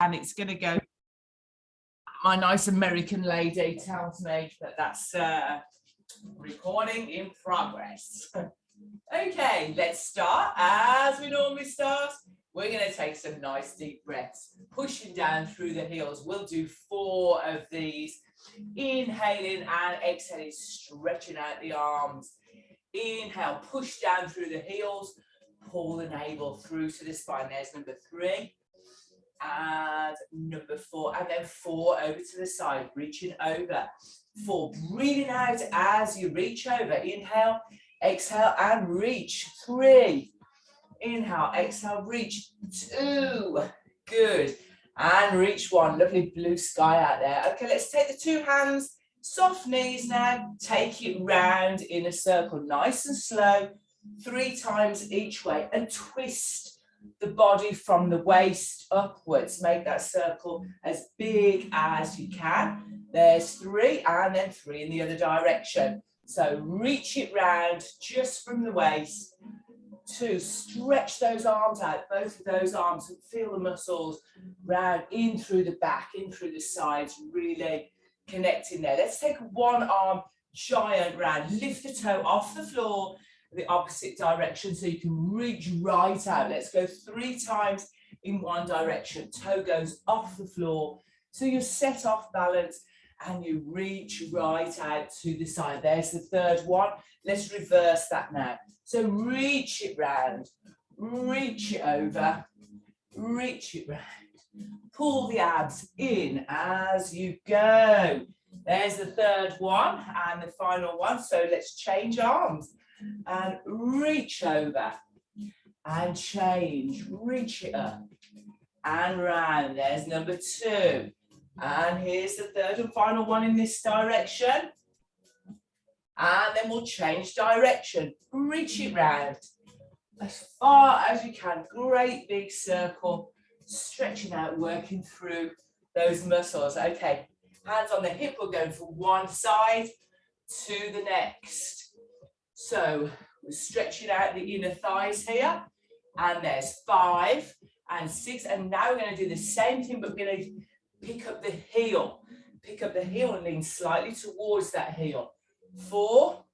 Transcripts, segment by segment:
and it's going to go. My nice American lady tells me that that's recording in progress. Okay, let's start. As we normally start, we're going to take some nice deep breaths, pushing down through the heels. We'll do 4 of these. Inhaling and exhaling, stretching out the arms. Inhale, push down through the heels, pull the navel through to the spine. There's number 3 and number 4, and then 4 over to the side, reaching over. 4, breathing out as you reach over. Inhale, exhale and reach. 3, inhale, exhale, reach. 2, good, and reach 1. Lovely blue sky out there. Okay, let's take the 2 hands, soft knees now, take it round in a circle, nice and slow, 3 times each way, and twist the body from the waist upwards. Make that circle as big as you can. There's 3, and then 3 in the other direction. So reach it round just from the waist. 2, stretch those arms out, both of those arms, and feel the muscles round in through the back, in through the sides, really connecting there. Let's take 1 arm giant round, lift the toe off the floor, the opposite direction, so you can reach right out. Let's go 3 times in one direction. Toe goes off the floor, so you set off balance and you reach right out to the side. There's the 3rd one. Let's reverse that now. So reach it round, reach it over, reach it round. Pull the abs in as you go. There's the 3rd one and the final one. So let's change arms and reach over and change. Reach it up and round. There's number 2. And here's the 3rd and final one in this direction. And then we'll change direction. Reach it round as far as you can. Great big circle. Stretching out, working through those muscles. Okay, hands on the hip. We're going from one side to the next. So we're stretching out the inner thighs here. And there's 5 and 6. And now we're going to do the same thing, but we're going to pick up the heel. Pick up the heel and lean slightly towards that heel. 4,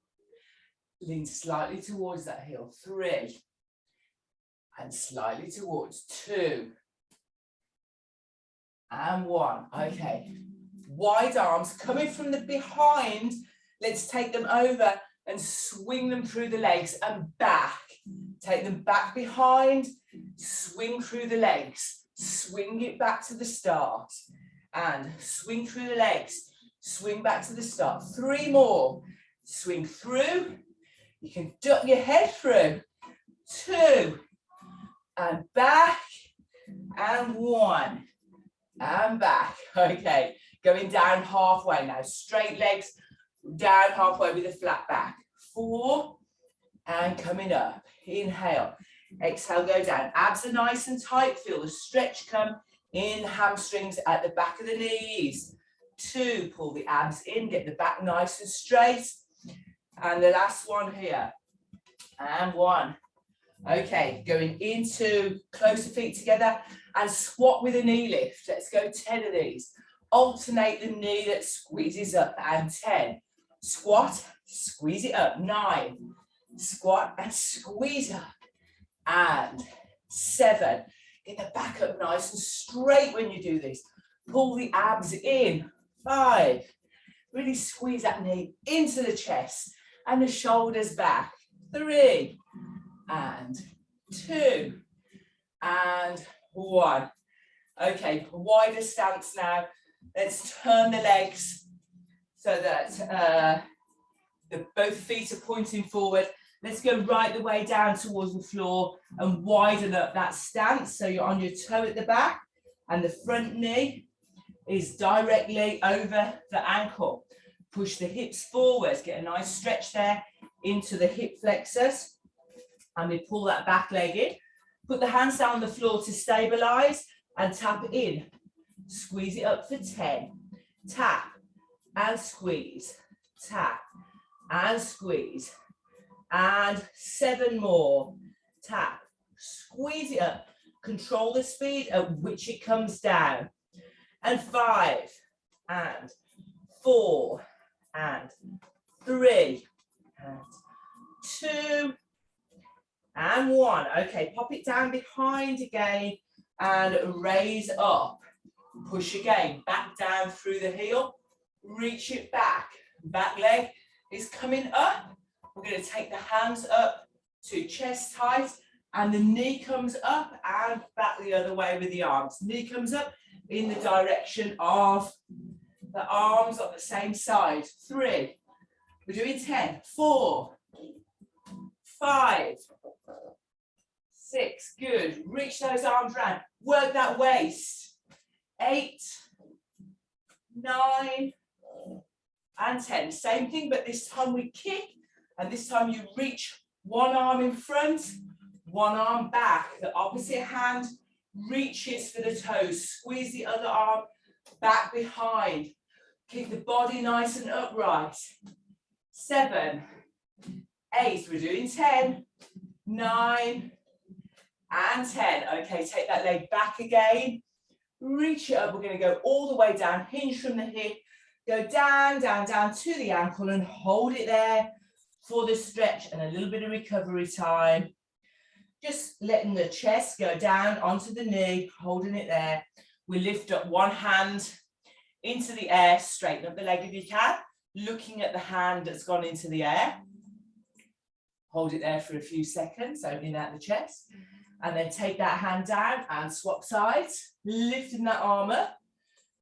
lean slightly towards that heel. 3, and slightly towards. 2, and 1. Okay, wide arms coming from the behind. Let's take them over and swing them through the legs and back. Take them back behind, swing through the legs, swing it back to the start, and swing through the legs, swing back to the start. 3 more. Swing through. You can duck your head through. 2, and back, and 1, and back. Okay, going down halfway now. Straight legs down halfway with a flat back. 4, and coming up. Inhale, exhale, go down. Abs are nice and tight. Feel the stretch come in, hamstrings at the back of the knees. 2, pull the abs in, get the back nice and straight. And the last one here. And 1. Okay, going into close the feet together and squat with a knee lift. Let's go 10 of these. Alternate the knee that squeezes up, and 10. Squat, squeeze it up. 9. Squat and squeeze up. And 7. Get the back up nice and straight when you do this. Pull the abs in. 5. Really squeeze that knee into the chest and the shoulders back. 3, and 2, and 1. Okay, wider stance now. Let's turn the legs so that both feet are pointing forward. Let's go right the way down towards the floor and widen up that stance. So you're on your toe at the back and the front knee is directly over the ankle. Push the hips forward, get a nice stretch there into the hip flexors. And we pull that back leg in. Put the hands down on the floor to stabilize and tap in. Squeeze it up for 10. Tap and squeeze. Tap and squeeze. And 7 more. Tap, squeeze it up control the speed at which it comes down. And 5, and 4, and 3, and 2, and 1. Okay, pop it down behind again and raise up. Push again, back down through the heel, reach it back. Back leg is coming up. We're going to take the hands up to chest height, and the knee comes up and back the other way with the arms. Knee comes up in the direction of the arms on the same side. 3. We're doing 10. 4, 5, 6. Good. Reach those arms round. Work that waist. 8, 9, and 10. Same thing, but this time we kick, and this time you reach one arm in front, one arm back. The opposite hand reaches for the toes. Squeeze the other arm back behind. Keep the body nice and upright. 7, 8. We're doing 10, 9, and 10. Okay, take that leg back again. Reach it up. We're going to go all the way down. Hinge from the hip. Go down, down, down to the ankle and hold it there for the stretch and a little bit of recovery time. Just letting the chest go down onto the knee, holding it there. We lift up one hand into the air, straighten up the leg if you can, looking at the hand that's gone into the air. Hold it there for a few seconds, opening out the chest. And then take that hand down and swap sides, lifting that arm up,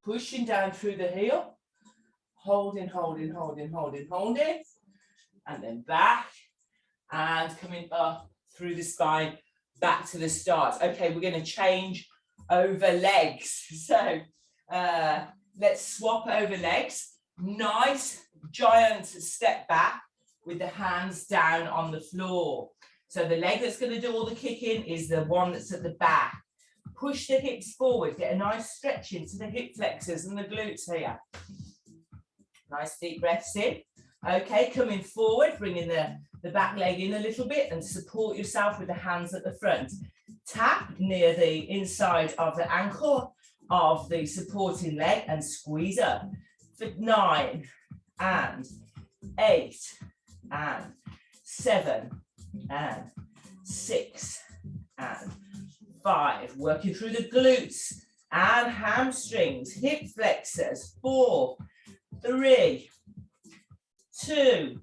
pushing down through the heel. Holding, holding, holding, holding, holding, and then back and coming up through the spine, back to the start. Okay, we're going to change over legs. So let's swap over legs. Nice giant step back with the hands down on the floor. So the leg that's going to do all the kicking is the one that's at the back. Push the hips forward, get a nice stretch into the hip flexors and the glutes here. Nice deep breaths in. Okay, coming forward, bringing the back leg in a little bit and support yourself with the hands at the front. Tap near the inside of the ankle of the supporting leg and squeeze up for 9 and 8 and 7 and 6 and 5. Working through the glutes and hamstrings, hip flexors. 4, 3, 2,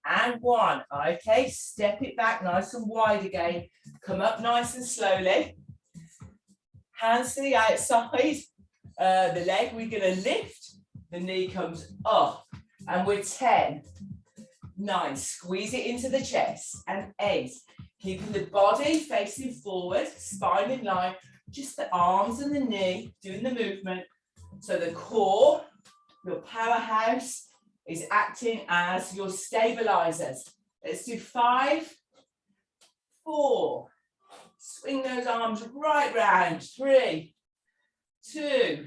and 1. Okay, step it back nice and wide again. Come up nice and slowly. Hands to the outside. The leg, we're going to lift. The knee comes up. And we're 10, 9. Squeeze it into the chest. And 8. Keeping the body facing forward, spine in line. Just the arms and the knee doing the movement. So the core, your powerhouse, is acting as your stabilizers. Let's do 5, 4. Swing those arms right round. 3, 2,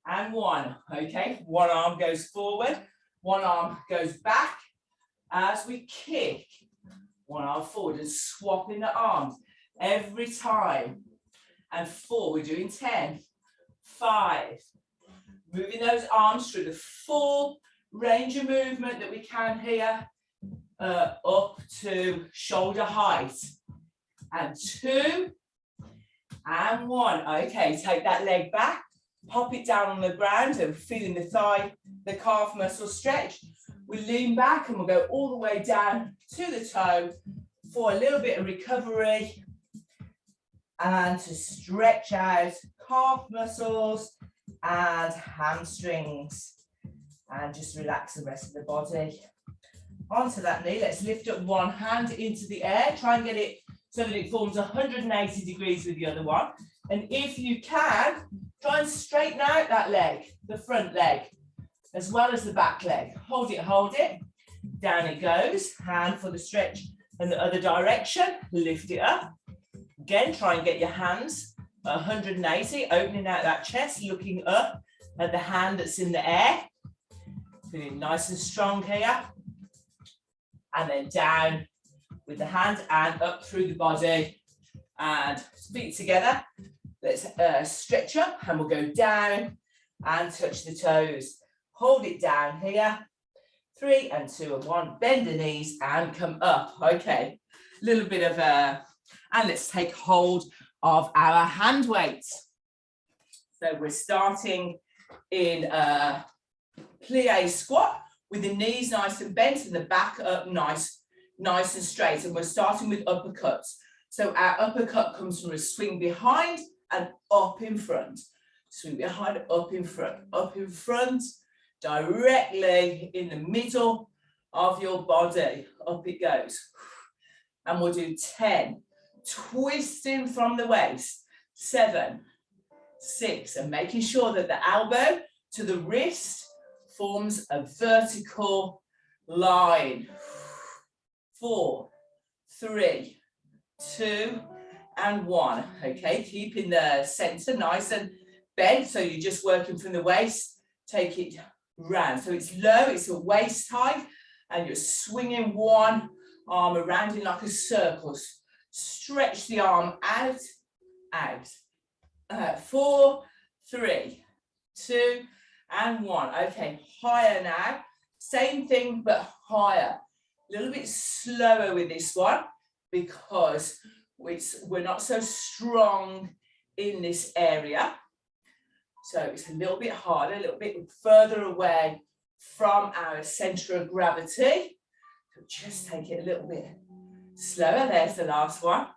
and 1. Okay, one arm goes forward, one arm goes back as we kick. One arm forward and swapping the arms every time. And 4, we're doing 10, 5. Moving those arms through the full range of movement that we can here, up to shoulder height. And 2, and 1. Okay, take that leg back, pop it down on the ground and feeling the thigh, the calf muscle stretch. We lean back and we'll go all the way down to the toe for a little bit of recovery and to stretch out calf muscles and hamstrings, and just relax the rest of the body. Onto that knee, let's lift up one hand into the air, try and get it so that it forms 180 degrees with the other one. And if you can, try and straighten out that leg, the front leg, as well as the back leg. Hold it, down it goes, hand for the stretch in the other direction, lift it up. Again, try and get your hands 180, opening out that chest, looking up at the hand that's in the air. Feeling nice and strong here. And then down with the hand and up through the body And feet together. Let's stretch up and we'll go down and touch the toes. Hold it down here. 3 and 2 and 1. Bend the knees and come up. Okay. A little bit of and let's take hold of our hand weights. So we're starting in a plie squat with the knees nice and bent and the back up nice and straight. And we're starting with uppercuts. So our uppercut comes from a swing behind and up in front. Swing behind, up in front, directly in the middle of your body. Up it goes. And we'll do 10. Twisting from the waist. 7, 6, and making sure that the elbow to the wrist forms a vertical line. 4, 3, 2, and 1. Okay, keeping the center nice and bent, so you're just working from the waist. Take it round, so it's low, it's a waist height, and you're swinging one arm around in like a circle. Stretch the arm out. 4, 3, 2, and 1. Okay, higher now. Same thing, but higher. A little bit slower with this one because we're not so strong in this area. So it's a little bit harder, a little bit further away from our center of gravity. So just take it a little bit slower. There's the last one.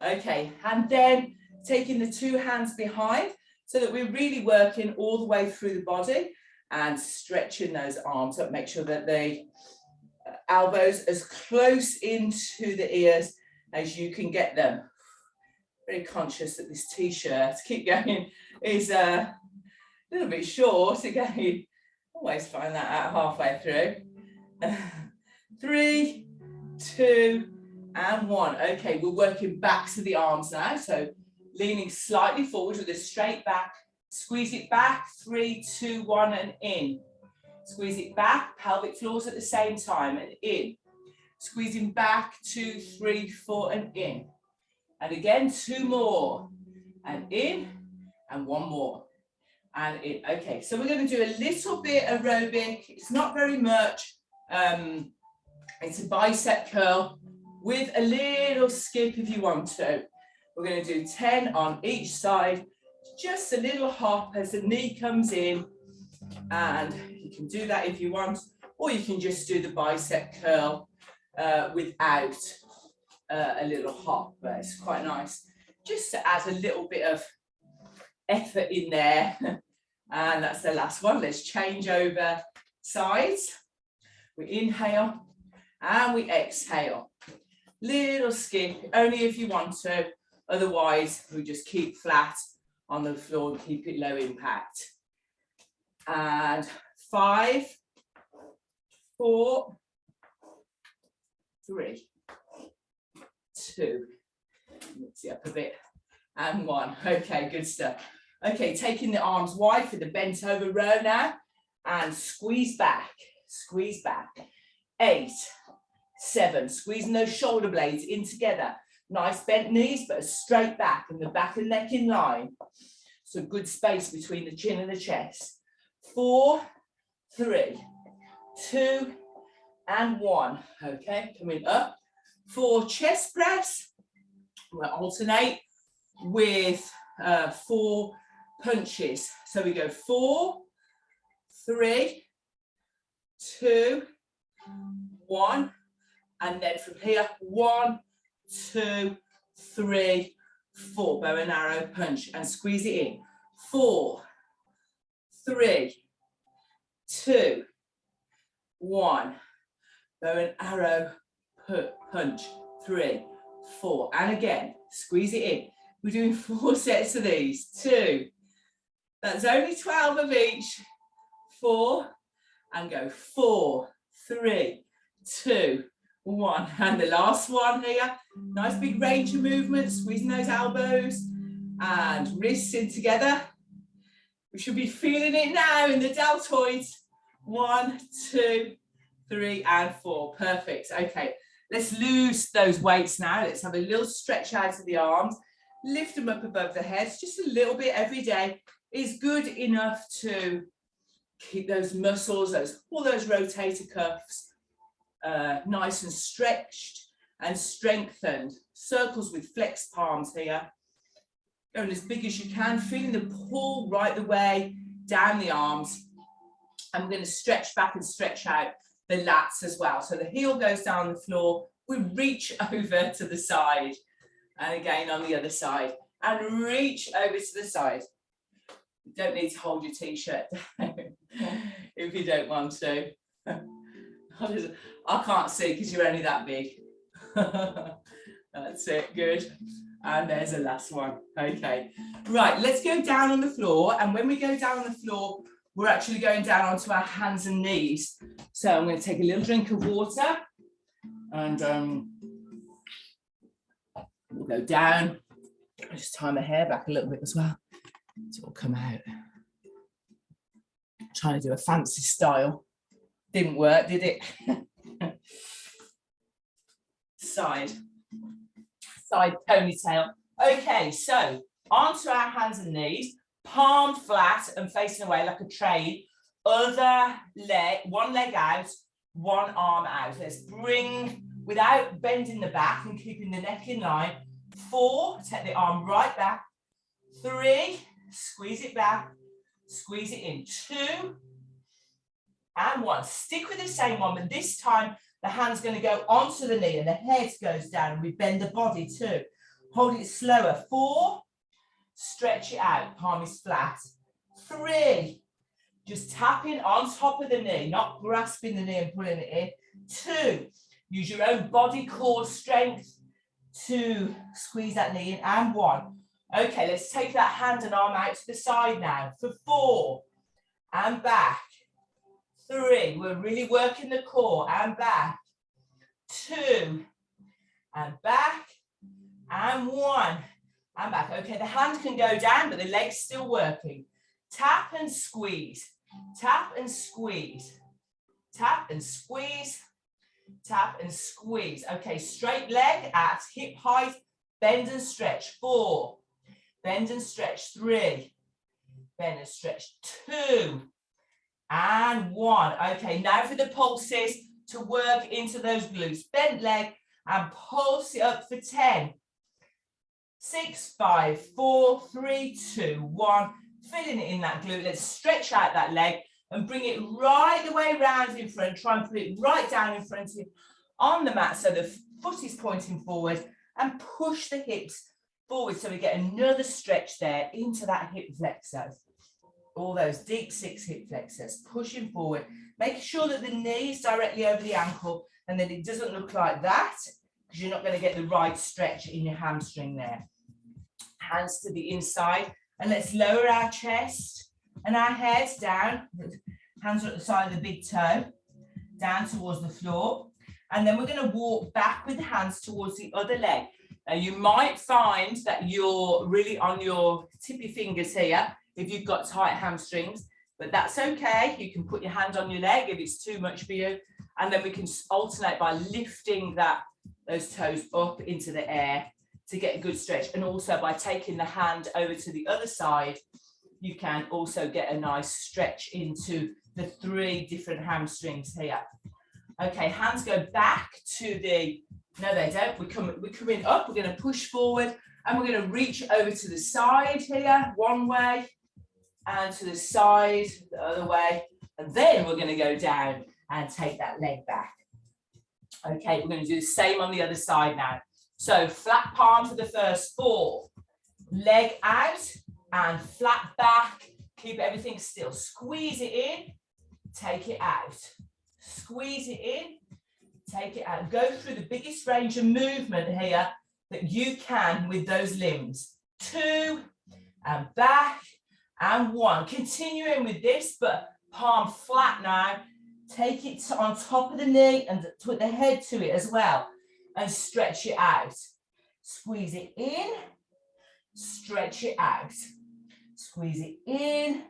Okay, and then taking the 2 hands behind so that we're really working all the way through the body and stretching those arms up. Make sure that the elbows as close into the ears as you can get them. Very conscious that this t-shirt, keep going, is a little bit short again. Always find that out halfway through. 3, 2, and 1. Okay, we're working back to the arms now. So leaning slightly forward with a straight back. Squeeze it back. 3, 2, 1, and in. Squeeze it back. Pelvic floors at the same time and in. Squeezing back. 2, 3, 4, and in. And again, 2 more. And in. And 1 more. And in. Okay, so we're going to do a little bit aerobic. It's not very much. It's a bicep curl with a little skip if you want to. We're going to do 10 on each side. Just a little hop as the knee comes in. And you can do that if you want, or you can just do the bicep curl without a little hop, but it's quite nice just to add a little bit of effort in there. And that's the last one. Let's change over sides. We inhale and we exhale. Little skip, only if you want to. Otherwise, we just keep flat on the floor and keep it low impact. And 5, 4, 3, 2, mix it up a bit, and 1. Okay, good stuff. Okay, taking the arms wide for the bent over row now, and squeeze back, 8, 7, squeezing those shoulder blades in together. Nice bent knees, but a straight back and the back and neck in line. So good space between the chin and the chest. 4, 3, 2, and 1. Okay, coming up. 4 chest press. We'll alternate with 4 punches. So we go 4, 3, 2, 1. And then from here, 1, 2, 3, 4. Bow and arrow punch and squeeze it in. 4, 3, 2, 1. Bow and arrow punch. 3, 4. And again, squeeze it in. We're doing 4 sets of these. 2. That's only 12 of each. 4. And go 4, 3, 2, 1. And the last one here. Nice big range of movement. Squeezing those elbows and wrists in together. We should be feeling it now in the deltoids. 1, 2, 3, and 4. Perfect. Okay, let's loose those weights now. Let's have a little stretch out of the arms. lift them up above the head. Just a little bit every day is good enough to keep those muscles, all those rotator cuffs nice and stretched and strengthened. Circles with flexed palms here. Going as big as you can, feeling the pull right the way down the arms. I'm going to stretch back and stretch out the lats as well. So the heel goes down the floor. We reach over to the side. And again on the other side. And reach over to the side. You don't need to hold your t-shirt down if you don't want to. I can't see because you're only that big. That's it, good. And there's the last one. Okay, right, let's go down on the floor. And when we go down on the floor, we're actually going down onto our hands and knees. So I'm going to take a little drink of water and we'll go down. I'll just tie my hair back a little bit as well. So it'll come out. I'm trying to do a fancy style. Didn't work, did it? Side ponytail. Okay, so onto our hands and knees, palm flat and facing away like a train. Other leg, one leg out, one arm out. Let's bring, without bending the back and keeping the neck in line. 4, take the arm right back. 3, squeeze it back, squeeze it in. 2, and 1. Stick with the same one, but this time the hand's going to go onto the knee and the head goes down. We bend the body too. Hold it slower. 4, stretch it out. Palm is flat. 3, just tapping on top of the knee, not grasping the knee and pulling it in. 2, use your own body core strength to squeeze that knee in. And 1. Okay, let's take that hand and arm out to the side now for 4 and back. 3, we're really working the core and back. 2 and back and 1 and back. Okay, the hand can go down, but the leg's still working. Tap and squeeze, tap and squeeze, tap and squeeze, tap and squeeze. Okay, straight leg at hip height, bend and stretch. 4, bend and stretch. 3, bend and stretch. 2 and 1. Okay, now for the pulses to work into those glutes. Bent leg and pulse it up for 10. 6, 5, 4, 3, 2, 1. Filling it in that glute. Let's stretch out that leg and bring it right the way round in front. Try and put it right down in front of you on the mat so the foot is pointing forward, and push the hips forward so we get another stretch there into that hip flexor. All those deep 6 hip flexors, pushing forward, making sure that the knee is directly over the ankle and that it doesn't look like that because you're not going to get the right stretch in your hamstring there. Hands to the inside, and let's lower our chest and our heads down. Hands are at the side of the big toe, down towards the floor. And then we're going to walk back with the hands towards the other leg. Now you might find that you're really on your tippy fingers here if you've got tight hamstrings, but that's okay. You can put your hand on your leg if it's too much for you. And then we can alternate by lifting those toes up into the air to get a good stretch. And also by taking the hand over to the other side, you can also get a nice stretch into the 3 different hamstrings here. Okay, hands go back to the, no they don't, we're coming up, we're going to push forward and we're going to reach over to the side here, one way, and to the side, the other way, and then we're going to go down and take that leg back. Okay, we're going to do the same on the other side now. So flat palm for the first 4, leg out and flat back, keep everything still, squeeze it in, take it out, squeeze it in, take it out, go through the biggest range of movement here that you can with those limbs. 2 and back and 1, continuing with this, but palm flat now, take it on top of the knee and put the head to it as well. And stretch it out. Squeeze it in, stretch it out. Squeeze it in,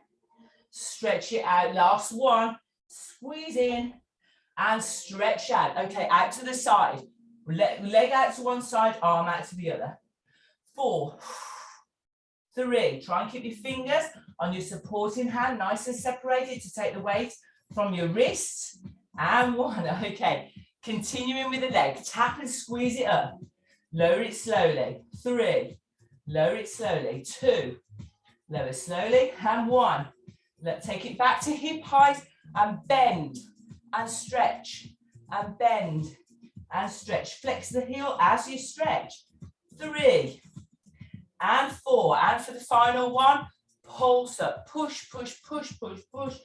stretch it out. Last one, squeeze in and stretch out. Okay, out to the side. Leg out to one side, arm out to the other. 4, 3. Try and keep your fingers on your supporting hand nice and separated to take the weight from your wrists. And 1. Okay. Continuing with the leg. Tap and squeeze it up. Lower it slowly. 3. Lower it slowly. 2. Lower slowly. And 1. Let's take it back to hip height and bend and stretch and bend and stretch. Flex the heel as you stretch. 3 and 4. And for the final one, pulse up. Push, push, push, push, push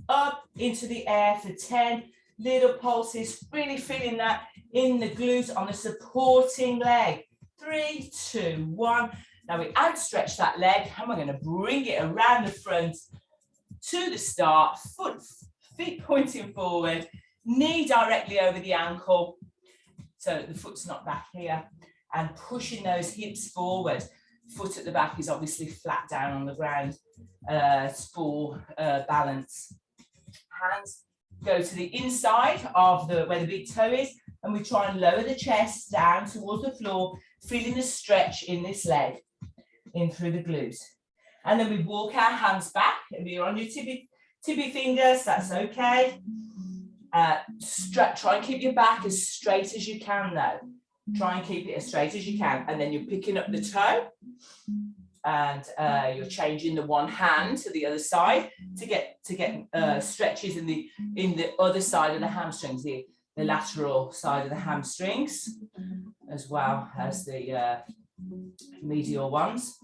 up into the air for 10 little pulses. Really feeling that in the glutes on the supporting leg. 3, 2, 1. Now we outstretch that leg and we're going to bring it around the front to the start. Feet pointing forward, knee directly over the ankle so the foot's not back here, and pushing those hips forward. Foot at the back is obviously flat down on the ground for balance. Hands go to the inside of where the big toe is, and we try and lower the chest down towards the floor, feeling the stretch in this leg, in through the glutes. And then we walk our hands back. If you're on your tippy fingers, that's okay. Try and keep your back as straight as you can though. Try and keep it as straight as you can. And then you're picking up the toe and you're changing the one hand to the other side to get stretches in the other side of the hamstrings, the lateral side of the hamstrings, as well as the medial ones.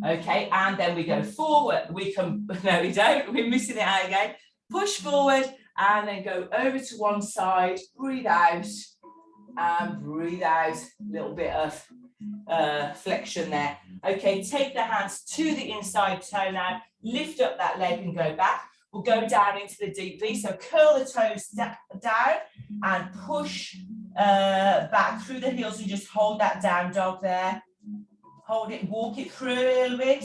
Okay, and then we go forward. No, we don't. We're missing it out again. Push forward and then go over to one side. Breathe out and breathe out. A little bit of flexion there. Okay, take the hands to the inside toe now. Lift up that leg and go back. We'll go down into the deep V. So curl the toes down and push back through the heels and just hold that down dog there. Hold it, walk it through a little bit.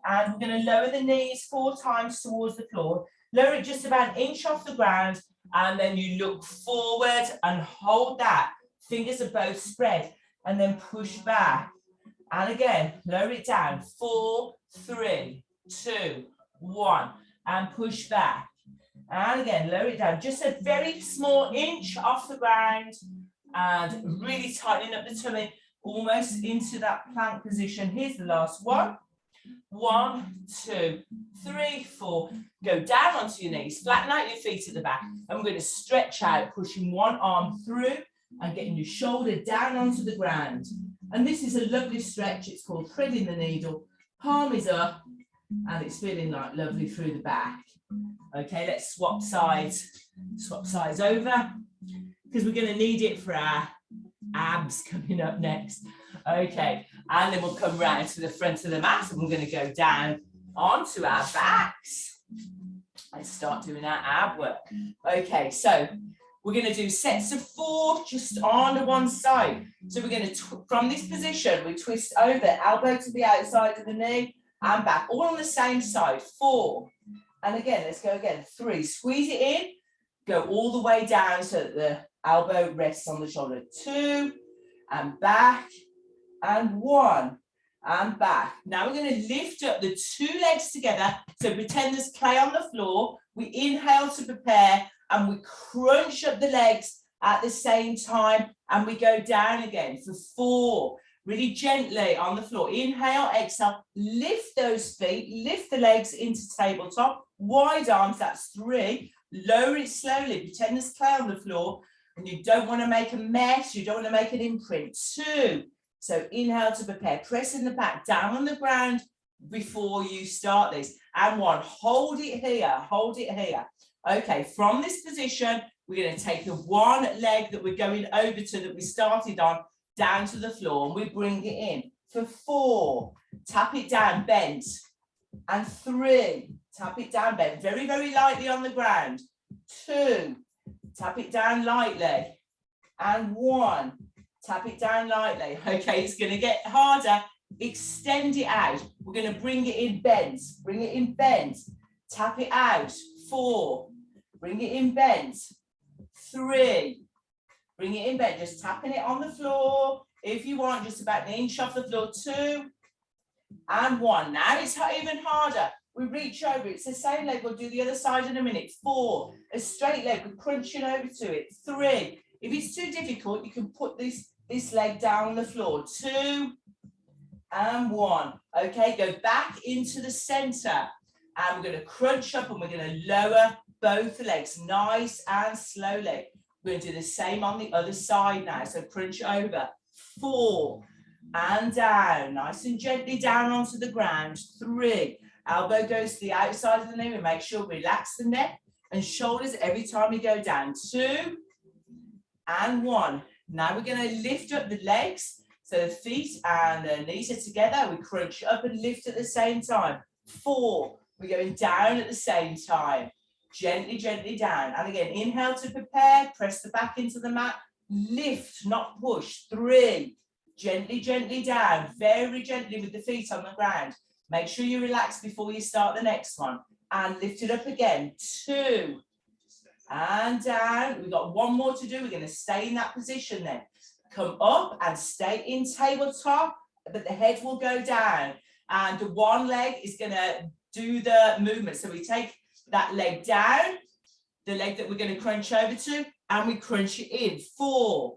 And we're going to lower the knees 4 times towards the floor. Lower it just about an inch off the ground. And then you look forward and hold that. Fingers are both spread. And then push back. And again, lower it down. 4, 3, 2, 1. And push back. And again, lower it down. Just a very small inch off the ground. And really tightening up the tummy. Almost into that plank position. Here's the last one. 1, 2, 3, 4. Go down onto your knees. Flatten out your feet at the back. And we're going to stretch out, pushing one arm through and getting your shoulder down onto the ground. And this is a lovely stretch. It's called threading the needle. Palm is up and it's feeling like lovely through the back. Okay, let's swap sides. Swap sides over because we're going to need it for our abs coming up next. Okay, and then we'll come round to the front of the mat and we're going to go down onto our backs and start doing our ab work. Okay, so we're going to do sets of 4 just on one side. So we're going to, from this position, we twist over, elbow to the outside of the knee and back, all on the same side. 4. And again, let's go again. 3, squeeze it in, go all the way down so that the elbow rests on the shoulder. 2, and back, and 1, and back. Now we're going to lift up the 2 legs together. So pretend there's clay on the floor. We inhale to prepare, and we crunch up the legs at the same time, and we go down again for 4. Really gently on the floor. Inhale, exhale, lift those feet, lift the legs into tabletop. Wide arms, that's 3. Lower it slowly. Pretend there's clay on the floor. And you don't want to make a mess, you don't want to make an imprint. 2, so inhale to prepare, pressing the back down on the ground before you start this. And 1, hold it here, hold it here. Okay, from this position, we're going to take the one leg that we're going over to that we started on, down to the floor, and we bring it in. For 4, tap it down, bend. And 3, tap it down, bend, very, very lightly on the ground. 2, tap it down lightly. And 1, tap it down lightly. Okay, it's going to get harder. Extend it out. We're going to bring it in bends. Bring it in bends. Tap it out. 4, bring it in bends. 3, bring it in bend. Just tapping it on the floor. If you want, just about an inch off the floor. 2 and 1. Now it's even harder. We reach over. It's the same leg. We'll do the other side in a minute. 4, a straight leg. We're crunching over to it. 3. If it's too difficult, you can put this leg down on the floor. 2 and 1. Okay, go back into the center. And we're going to crunch up and we're going to lower both legs. Nice and slowly. We're going to do the same on the other side now. So crunch over. 4 and down. Nice and gently down onto the ground. 3. Elbow goes to the outside of the knee. We make sure we relax the neck and shoulders every time we go down. 2 and 1. Now we're going to lift up the legs. So the feet and the knees are together. We crunch up and lift at the same time. 4. We're going down at the same time. Gently, gently down. And again, inhale to prepare. Press the back into the mat. Lift, not push. 3. Gently, gently down. Very gently with the feet on the ground. Make sure you relax before you start the next one. And lift it up again. 2. And down. We've got 1 more to do. We're going to stay in that position then. Come up and stay in tabletop, but the head will go down. And the one leg is going to do the movement. So we take that leg down, the leg that we're going to crunch over to, and we crunch it in. 4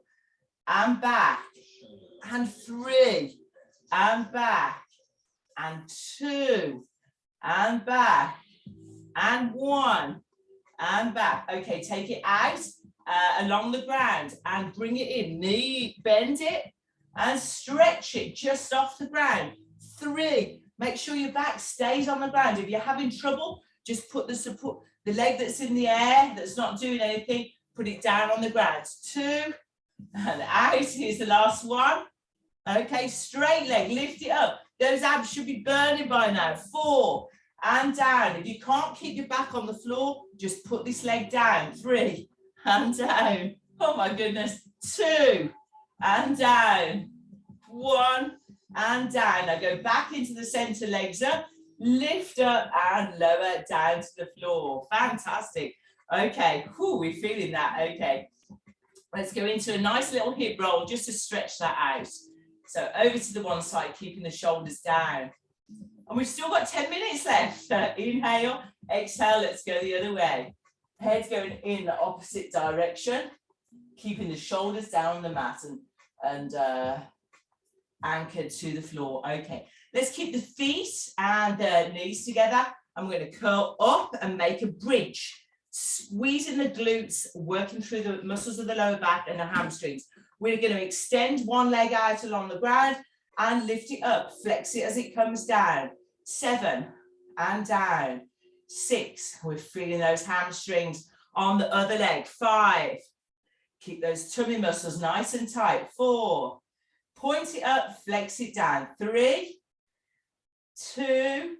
and back, and 3 and back, and 2 and back, and 1 and back. Okay, take it out along the ground and bring it in. Knee, bend it and stretch it just off the ground. 3. Make sure your back stays on the ground. If you're having trouble, just put the support, the leg that's in the air, that's not doing anything, put it down on the ground. 2 and out. Here's the last one. Okay, straight leg, lift it up. Those abs should be burning by now. 4 and down. If you can't keep your back on the floor, just put this leg down. 3 and down. Oh my goodness. 2 and down. 1 and down. Now go back into the center, legs up, lift up and lower down to the floor. Fantastic. Okay, whew, we're feeling that. Okay, let's go into a nice little hip roll just to stretch that out. So over to the one side, keeping the shoulders down. And we've still got 10 minutes left. Inhale, exhale, let's go the other way. Head going in the opposite direction, keeping the shoulders down on the mat and anchored to the floor. Okay, let's keep the feet and the knees together. I'm going to curl up and make a bridge, squeezing the glutes, working through the muscles of the lower back and the hamstrings. We're going to extend one leg out along the ground and lift it up, flex it as it comes down. 7 and down. 6, we're feeling those hamstrings on the other leg. 5, keep those tummy muscles nice and tight. 4, point it up, flex it down. 3, 2,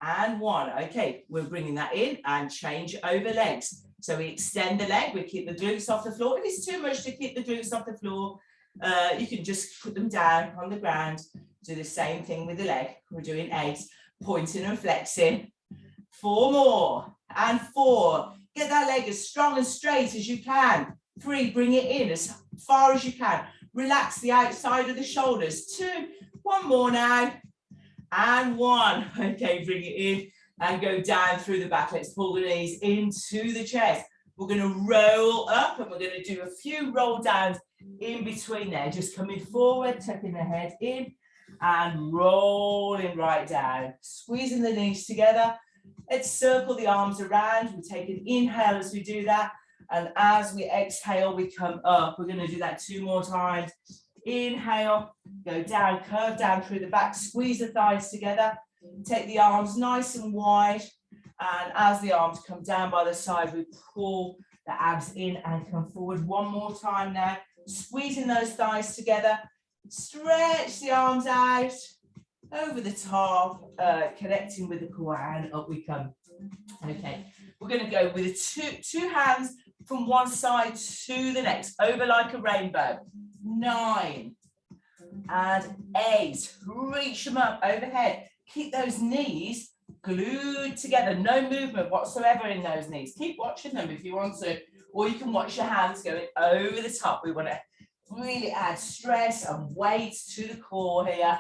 and 1. Okay, we're bringing that in and change over legs. So we extend the leg, we keep the glutes off the floor. If it's too much to keep the glutes off the floor, you can just put them down on the ground. Do the same thing with the leg. We're doing 8, pointing and flexing. 4 more, and 4. Get that leg as strong and straight as you can. 3, bring it in as far as you can. Relax the outside of the shoulders. 2, 1 more now, and 1. Okay, bring it in and go down through the back. Let's pull the knees into the chest. We're going to roll up and we're going to do a few roll downs in between there. Just coming forward, tucking the head in and rolling right down. Squeezing the knees together. Let's circle the arms around. We take an inhale as we do that. And as we exhale, we come up. We're going to do that 2 more times. Inhale, go down, curve down through the back, squeeze the thighs together. Take the arms nice and wide. And as the arms come down by the side, we pull the abs in and come forward 1 more time now. Squeezing those thighs together. Stretch the arms out over the top, connecting with the core, and up we come. Okay, we're going to go with two hands from one side to the next, over like a rainbow. 9 and 8. Reach them up overhead. Keep those knees glued together. No movement whatsoever in those knees. Keep watching them if you want to, or you can watch your hands going over the top. We want to Really add stress and weight to the core here.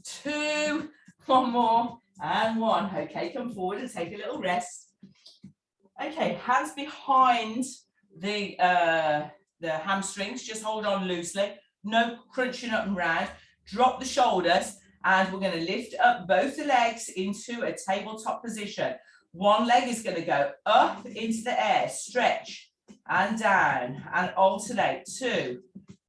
2, one more, and 1. Okay, come forward and take a little rest. Okay, hands behind the hamstrings, just hold on loosely, no crunching up and round. Drop the shoulders, and we're going to lift up both the legs into a tabletop position. One leg is going to go up into the air, stretch, and down, and alternate. 2,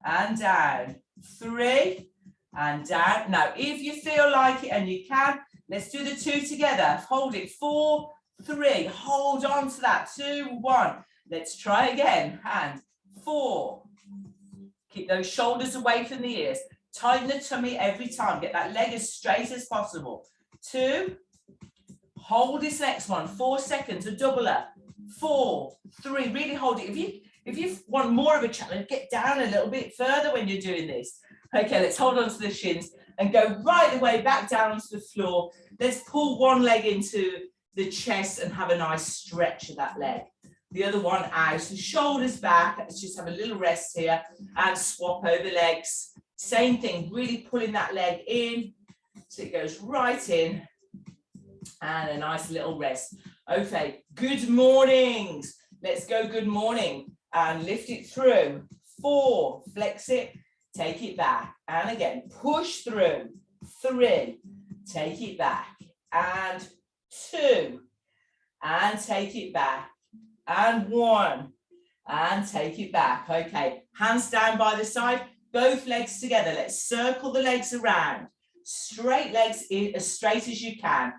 and down, 3, and down. Now, if you feel like it and you can, let's do the 2 together. Hold it. 4, 3. Hold on to that. 2, 1. Let's try again. And 4. Keep those shoulders away from the ears. Tighten the tummy every time. Get that leg as straight as possible. 2. Hold this next one. 4 seconds. A double up. 4, 3. Really hold it. If you want more of a challenge, get down a little bit further when you're doing this. Okay, let's hold on to the shins and go right the way back down onto the floor. Let's pull one leg into the chest and have a nice stretch of that leg. The other one out, the shoulders back. Let's just have a little rest here and swap over legs. Same thing, really pulling that leg in so it goes right in, and a nice little rest. Okay, good mornings. Let's go good morning and lift it through. 4, flex it, take it back, and again, push through. 3, take it back, and 2, and take it back, and 1, and take it back. Okay, hands down by the side, both legs together. Let's circle the legs around. Straight legs in as straight as you can.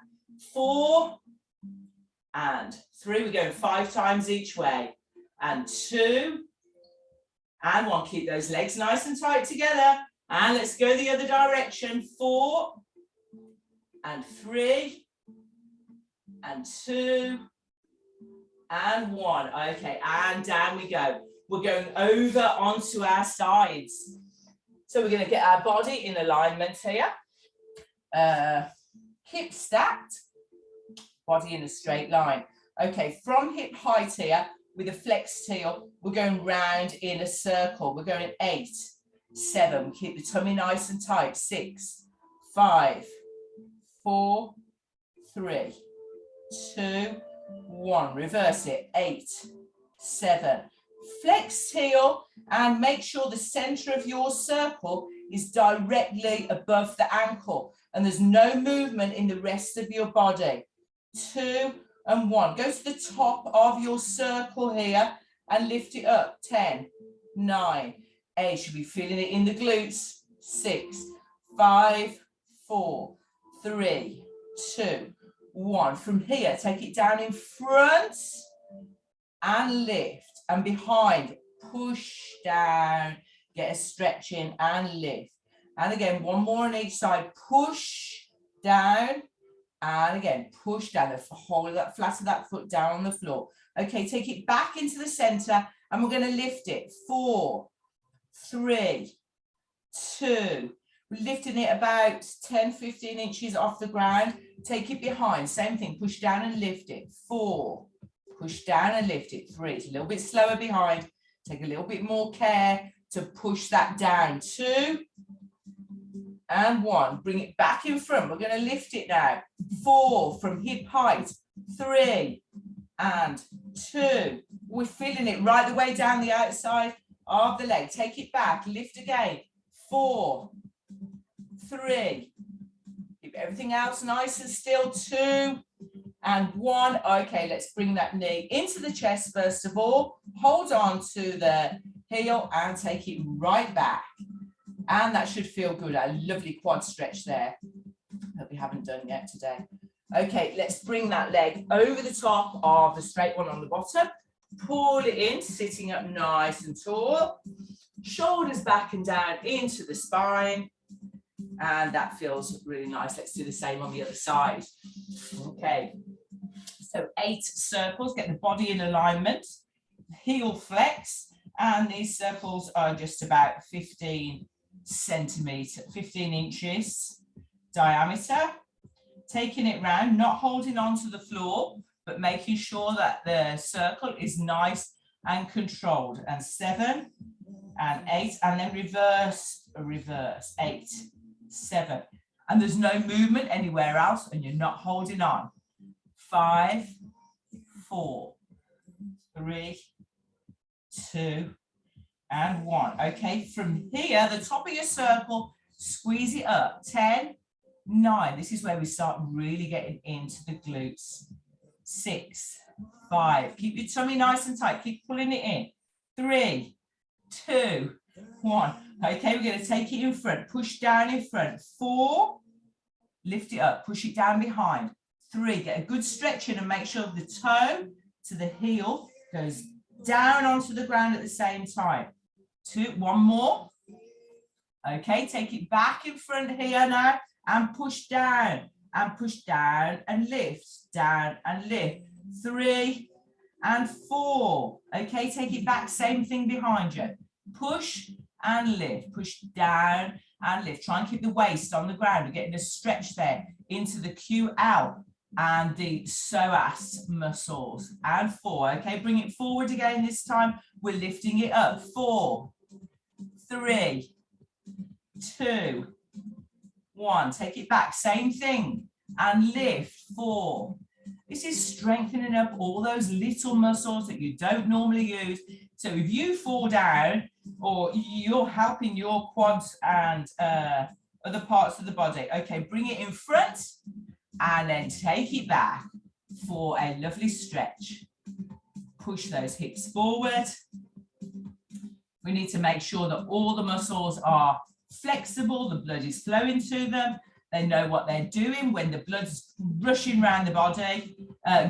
4, and 3. We're going 5 times each way, and 2, and 1. Keep those legs nice and tight together, and let's go the other direction. 4, and 3, and 2, and 1. Okay, and down we go. We're going over onto our sides. So we're going to get our body in alignment here. Hip stacked, body in a straight line. Okay, from hip height here, with a flexed heel, we're going round in a circle. We're going 8, 7. Keep the tummy nice and tight. 6, 5, 4, 3, 2, 1. Reverse it. 8, 7. Flex heel, and make sure the center of your circle is directly above the ankle, and there's no movement in the rest of your body. 2, and 1. Go to the top of your circle here and lift it up. 10, 9, 8. You should be feeling it in the glutes. 6, 5, 4, 3, 2, 1. From here, take it down in front and lift, and behind, push down, get a stretch in and lift. And again, one more on each side, push down, and again, push down, the whole of that flat of that foot down on the floor. Okay, take it back into the center, and we're going to lift it. 4, 3, 2. We're lifting it about 10, 15 inches off the ground. Take it behind, same thing, push down and lift it. 4, push down and lift it. 3, it's a little bit slower behind. Take a little bit more care to push that down. 2, and 1. Bring it back in front. We're going to lift it now. 4, from hip height. 3, and 2. We're feeling it right the way down the outside of the leg. Take it back. Lift again. 4, 3. Keep everything else nice and still. 2, and 1. Okay, let's bring that knee into the chest first of all. Hold on to the heel and take it right back. And that should feel good. A lovely quad stretch there that we haven't done yet today. Okay, let's bring that leg over the top of the straight one on the bottom. Pull it in, sitting up nice and tall. Shoulders back and down into the spine. And that feels really nice. Let's do the same on the other side. Okay, so 8 circles, get the body in alignment. Heel flex, and these circles are just about 15 inches diameter. Taking it round, not holding on to the floor, but making sure that the circle is nice and controlled. And 7, and 8, and then reverse, reverse, 8, 7. And there's no movement anywhere else, and you're not holding on. 5, 4, 3, 2, and 1. Okay, from here, the top of your circle, squeeze it up. 10, 9. This is where we start really getting into the glutes. 6, 5. Keep your tummy nice and tight. Keep pulling it in. 3, 2, 1. Okay, we're going to take it in front. Push down in front. 4. Lift it up. Push it down behind. 3. Get a good stretch in and make sure the toe to the heel goes down onto the ground at the same time. 2. 1 more. Okay, take it back in front here now and push down and lift. Down and lift. 3 and 4. Okay, take it back. Same thing behind you. Push and lift. Push down and lift. Try and keep the waist on the ground. We're getting a stretch there into the QL and the psoas muscles. And 4. Okay, bring it forward again this time. We're lifting it up. 4, 3, 2, 1. Take it back. Same thing. And lift. 4. This is strengthening up all those little muscles that you don't normally use. So if you fall down or you're helping your quads and other parts of the body, okay, bring it in front and then take it back for a lovely stretch. Push those hips forward. We need to make sure that all the muscles are flexible, the blood is flowing to them. They know what they're doing when the blood's rushing around the body,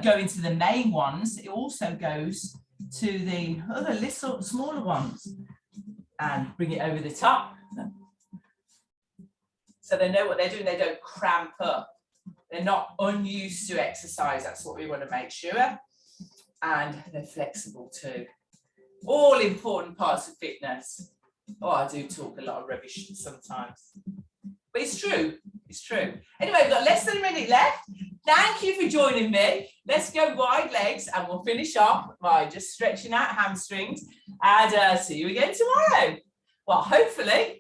going to the main ones. It also goes to the other little smaller ones and bring it over the top. So they know what they're doing. They don't cramp up. They're not unused to exercise. That's what we want to make sure. And they're flexible too. All important parts of fitness. Oh, I do talk a lot of rubbish sometimes. But it's true. It's true. Anyway, we've got less than a minute left. Thank you for joining me. Let's go wide legs and we'll finish off by just stretching out hamstrings and see you again tomorrow. Well, hopefully.